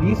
20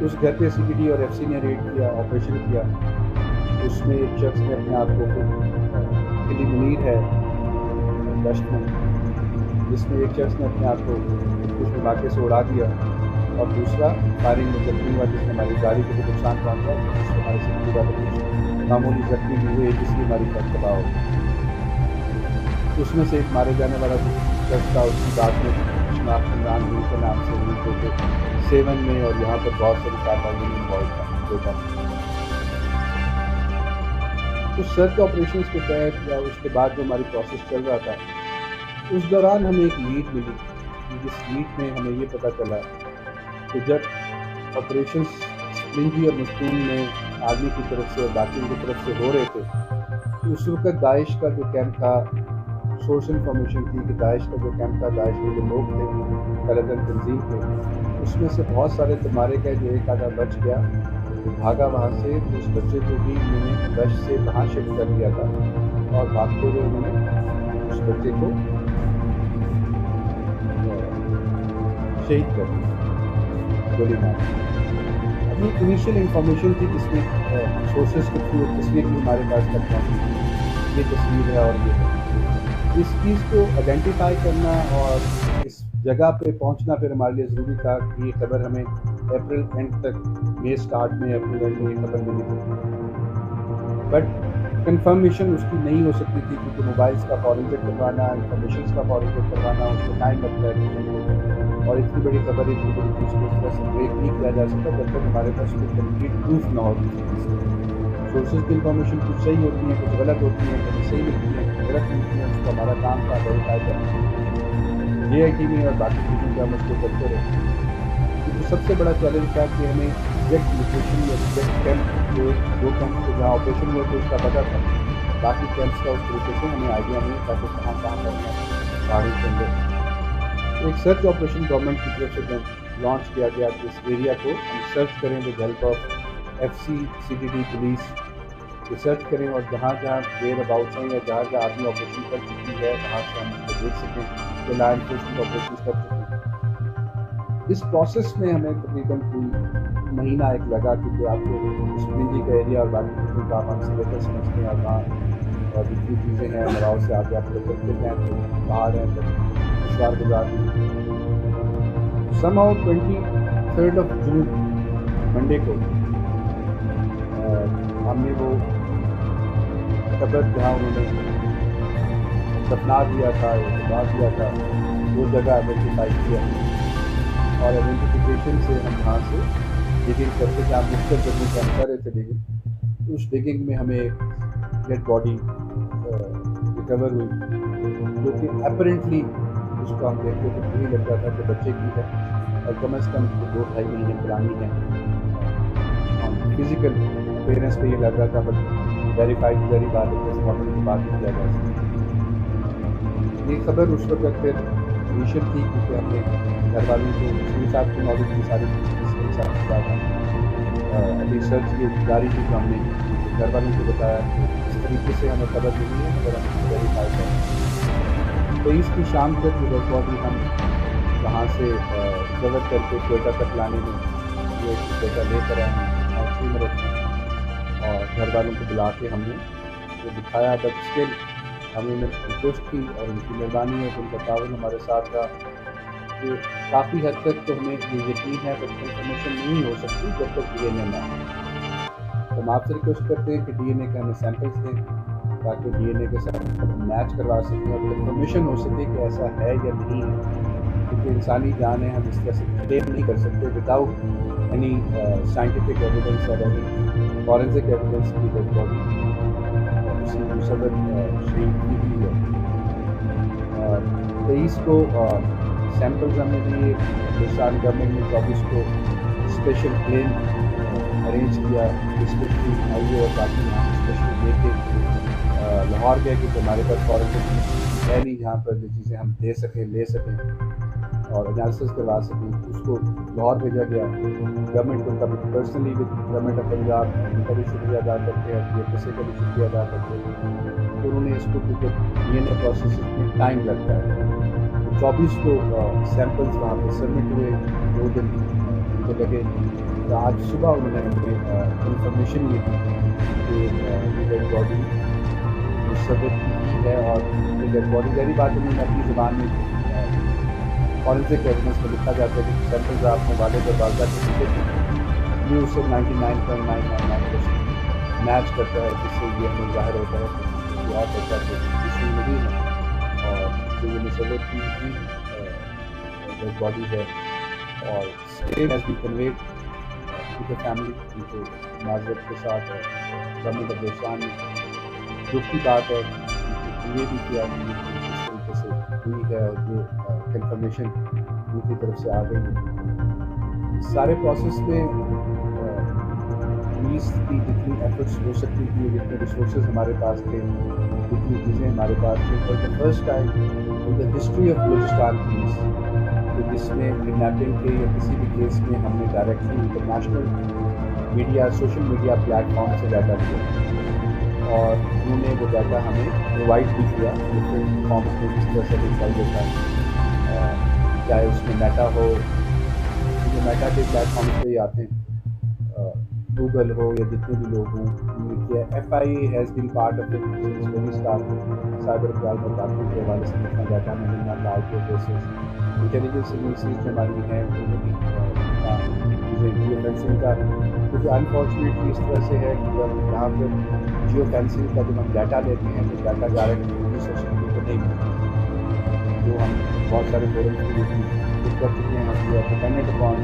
اس گھر پہ CBD اور FC نے ریڈ کیا، آپریشن کیا. اس میں ایک شخص نے اپنے آپ کو قلی منیر ہے دشت میں، جس میں ایک شخص نے اپنے آپ کو اس دھماکے سے اڑا دیا، اور دوسرا فائرنگ میں زخمی ہوا جس نے ہماری گاڑی کو بھی نقصان پہنچا، جس سے ہمارے سیکورٹی والے کچھ معمولی زخمی بھی ہوئے جس سے ہماری فائٹ تباہ ہو گئی. اس میں سے ایک مارے جانے والا جو شخص تھا اس کی بات میں شناخت عمران میر کے نام سے ہوئی، جو کہ 7 میں اور یہاں پر بہت ساری کارروائیوں میں انوالو تھا. اس سرچ آپریشنس کے تحت یا اس کے بعد جو ہماری پروسیس چل رہا تھا، اس دوران ہمیں ایک لیڈ ملی، جس لیڈ میں ہمیں یہ پتہ چلا کہ جب آپریشنس سپرنگی اور مستون میں آرمی کی طرف سے اور باقی کی طرف سے ہو رہے تھے، تو اس وقت داعش کا جو کیمپ تھا، سورس انفارمیشن تھی کہ داعش کا جو کیمپ تھا، داعش کے جو لوگ تھے قلعہ تنظیم کے، اس میں سے بہت سارے تو مارے گئے، جو ایک آدھا بچ گیا تو بھاگا وہاں سے. تو اس بچے کو بھی انہوں نے دشت سے وہاں شفٹ کر دیا تھا، اور بھاگتے ہوئے انہوں نے اس بچے کو شہید کر دیا گولی مار. ابھی انیشیل انفارمیشن تھی جس میں سورسز کے تھرو تصویر بھی ہمارے پاس تک پہنچی، یہ تصویر ہے اور یہ اس چیز کو آئیڈینٹیفائی کرنا اور اس جگہ پہ پہنچنا پھر ہمارے لیے ضروری تھا کہ یہ خبر ہمیں اپریل اینڈ تک، مئی اسٹارٹ میں اپریل اینڈ میں یہ خبر ملی تھی. بٹ کنفرمیشن اس کی نہیں ہو سکتی تھی کیونکہ موبائلس کا فورنزک کروانا، انفارمیشنس کا فورنزک کروانا، اس میں ٹائم لگتا ہے، اور اتنی بڑی خبر اتنی بڑی چیز کو اس طرح سے بریک نہیں کیا جا سکتا جب تک ہمارے پاس کوئی کمپلیٹ پروف نہ ہو کسی چیز کا. سورسز کی انفارمیشن کچھ صحیح ہوتی ہیں، کچھ غلط ہوتی ہیں، کچھ صحیح ملتی ہیں، کچھ غلط ملتی ہیں. اس کو ہمارا کام تھا ویریفائی کرنا، JIT میں اور باقی چیزوں کا ہم اس کو کرتے رہے. کیونکہ سب سے بڑا چیلنج تھا کہ ہمیں ایگزیکٹ لوکیشن یا ایگزیکٹ کیمپ جو کیمپ سے جہاں آپریشن ہوئے تھے اس کا پتہ تھا، باقی کیمپس کا اس طریقے سے ہمیں آئیڈیا نہیں تھا کہ کہاں کرنا ہے پہاڑی کے اندر. ایک سرچ آپریشن گورنمنٹ کی طرف سے لانچ کیا گیا کہ اس ایریا کو ہم سرچ کریں with help of FC CBD police, research کریں اور جہاں جہاں ویئر اباؤٹس ہیں یا جہاں جہاں آدمی آپریشن کر چکی ہے وہاں سے ہم اس کو دیکھ سکیں کہ لا انفورسمنٹ آپریشن کر چکی ہے. اس پروسیس میں ہمیں تقریباً کوئی مہینہ ایک لگا کیونکہ آپ کو سپرنگی کا ایریا اور باقی چیزوں کا ہم سے بہتر سمجھتے ہیں، اور وہاں اور جتنی چیزیں ہیں مراؤ سے آگے آپ لوگ چلتے ہیں تو باہر ہیں تو دشوار گزار ہیں. سم ہاؤ 23 جون منڈے کو ہم نے وہ قبر جہاں انہوں نے دفنا دیا تھا یا دبا دیا تھا وہ جگہ آئیڈینٹیفائی کیا، اور آئیڈینٹیفیکیشن سے ہم وہاں سے ڈگنگ کرتے تھے. آپ مختلف جگہوں سے ہم کر رہے تھے ڈگنگ. اس ڈگنگ میں ہمیں ایک ڈیڈ باڈی ریکور ہوئی جو کہ اپرنٹلی اس کو ہم دیکھتے تھے وہی لگ رہا تھا کہ بچے کی ہے، اور کم از کم 2-2.5 مہینے پرانی ہے. فزیکل اپیرنس پہ یہ لگ رہا تھا، بٹ ویریفائی کی ذریعے بات ہے جیسے موقع کی بات نہیں کیا جا سکتی. یہ خبر اس وقت پھر انیشل تھی کیونکہ ہم نے گھر والوں کو اس صاحب کی نالج کی ساری چیزیں کے ساتھ کیا تھا. ابھی سرچ یہ جاری تھی تو ہم نے گھر والوں کو بتایا کہ اس طریقے سے ہمیں خبر ملی ہے اگر ہم اس کو ویریفائی کریں. 23 کی شام تک یہ ڈیڈ باڈی ہم وہاں سے ریکور کر کے کوئٹہ تک لانے میں یہ کوئٹہ لے کر آئے ہیں میں رکھتے ہیں، اور گھر والوں کو بلا کے ہم نے وہ دکھایا. بٹ اسٹل ہمیں سنتوشٹ کی اور ان کی مہربانی ہے کہ ان کا تعاون ہمارے ساتھ رہا. کہ کافی حد تک تو ہمیں یہ یقین ہے کہ انفارمیشن نہیں ہو سکتی جب تک DNA نہ ہو. تو ہم آپ سے ریکویسٹ کرتے ہیں کہ DNA کے ہمیں سیمپلس دیں تاکہ DNA کے ساتھ میچ کروا سکیں اور کنفرمیشن ہو سکے کہ ایسا ہے یا نہیں ہے. کیونکہ انسانی جان ہے، ہم اس طرح سے کلیم نہیں کر سکتے وداؤٹ اینی سائنٹیفک ایویڈنس اور اینی فورنزک ایویڈنس کی ڈیڈ باڈی اسی مسبت شہید کی ہوئی ہے. 23 کو سیمپلز ہم نے دیے. ہندوستان گورنمنٹ نے 24 کو اسپیشل پلین ارینج کیا، اسپیشلی آئیے اور باقی یہاں اسپیشل لے کے لاہور گئے کیونکہ ہمارے پاس فورنزک ہے نہیں جہاں پر جو چیزیں ہم دے سکیں لے سکیں اور انالیسس کروا سکیں. اس کو لاہور بھیجا گیا. گورنمنٹ کو کبھی personally with government of Punjab ان کا بھی شکریہ ادا کرتے ہیں، DFSA کا بھی شکریہ ادا کرتے ہیں کہ انہوں نے اس کو کیونکہ DNA پروسیس میں ٹائم لگتا ہے. 24 کو سیمپلز وہاں پہ سبمٹ ہوئے، 2 دن ان کو لگے. آج صبح انہوں نے ہمیں انفارمیشن یہ دی کہ ڈیڈ باڈی مصور کی ہے، اور ڈیڈ باڈی ظاہری بات انہوں نے اپنی زبان میں فورنسک ایویڈنس میں لکھا جاتا ہے کہ سینٹرز آپ نے والد اور والدہ کے ٹکٹ یہ اس سے 99.999% میچ کرتا ہے، جس سے یہ ہمیں ظاہر ہوتا ہے کہ یہ اور بچہ کوئی ایشو نہیں ہے، اور جو یہ مصور کی ڈیڈ باڈی ہے، اور same as be conveyed to the family, ان کو معذرت کے ساتھ گورنمنٹ آف ہندوستان میں دکھ کی بات ہے یہ بھی کیا کہ کس طریقے سے ہوئی ہے، اور یہ کنفرمیشن ان کی طرف سے آ گئی ہے۔ سارے پروسیس میں پولیس کی جتنی ایفرٹس ہو سکتی تھی، جتنے ریسورسز ہمارے پاس تھے، جتنی چیزیں ہمارے پاس تھیں، اور the first time in the history of Balochistan police کہ جس میں کڈنیپنگ کے یا کسی بھی کیس میں ہم نے directly international media, social media plate form سے ڈاٹا لیا، اور انہوں نے وہ ڈاٹا ہمیں پرووائڈ بھی کیا ڈفرینٹ فارمس میں، جس طرح سے دکھائی دیتا ہے، چاہے اس میں میٹا ہو، جو میٹا کے پلیٹ فارمس پہ ہی آتے ہیں، گوگل ہو یا جتنے بھی لوگ ہوں، انہوں نے کیا۔ F I A has been part of very start cyber crime اور باقی کے حوالے سے جتنا ڈاٹا ہمیں ملنا تھا، آئی پی بیسز، انٹیلیجنس ایجنسیز جو ہماری ہیں انہوں نے بھی چیزیں جیو فینسنگ کا، کیونکہ انفارچونیٹلی اس طرح سے ہے کہ یہاں پر جیو فینسنگ کا جب ہم ڈاٹا لیتے ہیں تو ڈاٹا ڈائریکٹ سوشل میڈیا کو نہیں ملتا، جو ہم بہت سارے فورمز کی کر چکے ہیں، ہم جو dependent upon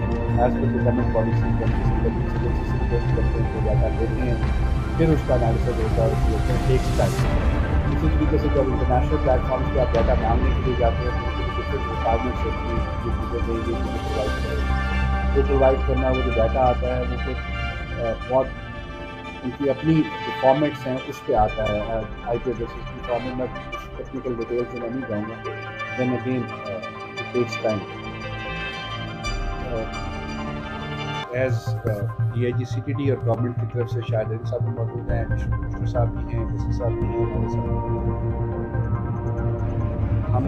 as per government policy کرتے ہیں، ڈاٹا لیتے ہیں، پھر اس کا انالیسس ہوتا ہے، اس کے ٹیکس ٹائم۔ اسی طریقے سے جب انٹرنیشنل پلیٹ فارمس پہ آپ ڈاٹا مانگنے کے لیے جاتے ہیں تو ڈفرینٹ ریکوائرمنٹس ہوتی ہیں، یہ چیزیں دیں، یہ چیزیں پرووائڈ کریں، وہ پرووائڈ کرنا، وہ جو ڈاٹا آتا ہے وہ پھر بہت ان کی اپنی جو فارمیٹس ہیں اس پہ آتا ہے، آئی پی ایڈریسز کی فارمیٹ میں ٹیکنیکل ڈیٹیلس میں نہیں جاؤں گا، then again it takes time. As D I G C T D اور گورنمنٹ کی طرف سے شاید ان صاحب بھی موجود ہیں، مشرف صاحب بھی ہیں، وزیر صاحب بھی ہیں، ہمارے ساتھ ہم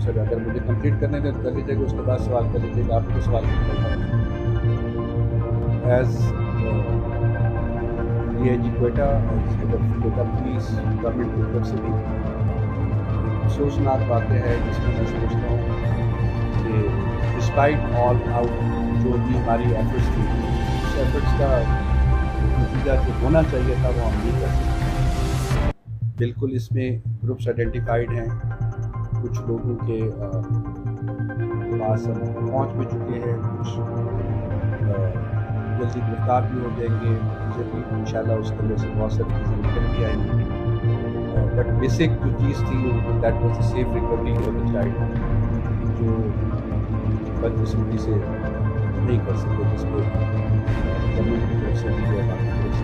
سر اگر مجھے کمپلیٹ کرنے دیں تو کر لیجیے گا، اس کے بعد سوال کر لیجیے گا، آپ کو سوال کرنا as D I G Quetta, Quetta police government کی طرف سے بھی افسوسناک واقعہ ہے، جس میں میں سمجھتا ہوں کہ ڈسپائٹ آل آؤٹ جو بھی ہماری ایفرٹس تھی، اس ایفرٹس کا نتیجہ جو ہونا چاہیے تھا وہ ہم نہیں کر سکتے۔ بالکل اس میں گروپس آئیڈینٹیفائڈ ہیں، کچھ لوگوں کے پاس ہم پہنچ بھی چکے ہیں، کچھ جلدی گرفتار بھی ہو جائیں گے، مجھے بھی انشاءاللہ اس کے اندر سے بہت ساری چیزیں نکل بھی آئیں گی، بٹ بیسک جو چیز تھی that was a safe recovery of the child, جو بدقسمتی سے نہیں کر سکتے، جس کو گورنمنٹ کی طرف سے بھی جو باقی طرف سے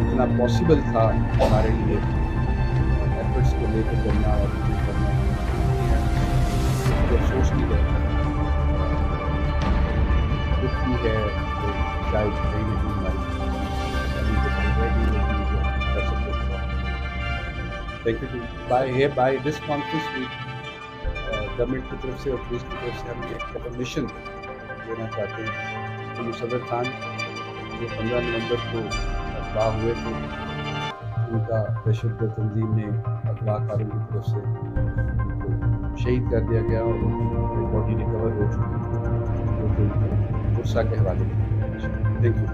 اتنا پاسبل تھا ہمارے لیے ایفرٹس کو لے کر کرنا اور کرنا افسوس بھی ہے، دکھ بھی ہے کہ شاید کہیں نہ کہیں ہماری کر سکتے تھے۔ Thank you by this conference government کی طرف سے اور پولیس کی طرف سے ہم ایک کنفرمیشن دینا چاہتے ہیں کہ مصور خان جو 15 نومبر کو اغوا ہوئے تھے، ان کا دہشت گرد تنظیم نے اغوا کاروں کی طرف سے ان کو شہید کر دیا گیا، اور ان کی باڈی ریکور ہو چکی ہے، جو کہ غصہ کے حوالے میں۔ Thank you.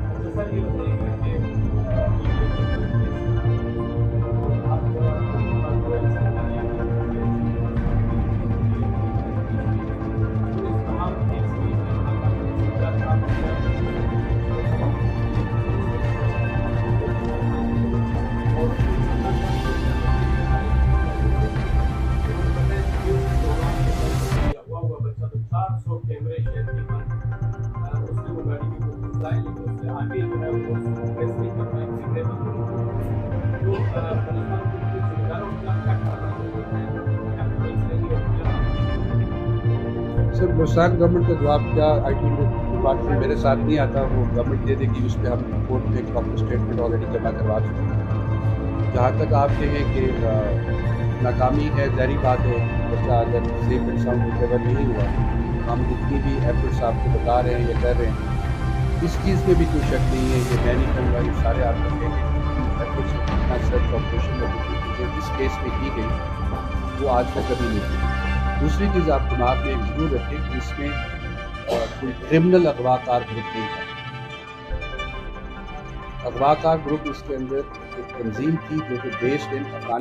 Sir Balochistan government کا جواب کیا، آئی ٹی ڈپارٹمنٹ میرے ساتھ نہیں آتا، وہ گورنمنٹ دے دے گی، اس پہ ہم کورٹ میں ایک پراپر اسٹیٹمنٹ آلریڈی جمع کروا چکے ہیں۔ جہاں تک آپ کہیں کہ ناکامی ہے، ظاہری بات ہے، بچہ اگر سیف اینڈ ساؤنڈ ریکور نہیں ہوا ہم جتنی بھی ایفرٹس آپ کو بتا رہے ہیں یا کر رہے ہیں، اس چیز میں بھی کوئی شک نہیں ہے، یہ میں نہیں کہوں گا، یہ سارے آپ کو کہیں گے کہ ایفرٹس اتنا سرچ آپریشن میں جتنی چیزیں اس کیس میں کی گئی وہ آج تک کبھی نہیں کی۔ دوسری چیز آپ دماغ میں ضرور رکھیں کہ اس میں کوئی کرمنل اغوا کار گروپ نہیں تھا۔ اغوا کار گروپ اس کے اندر ایک تنظیم تھی جو کہ بیسڈ ان افغانستان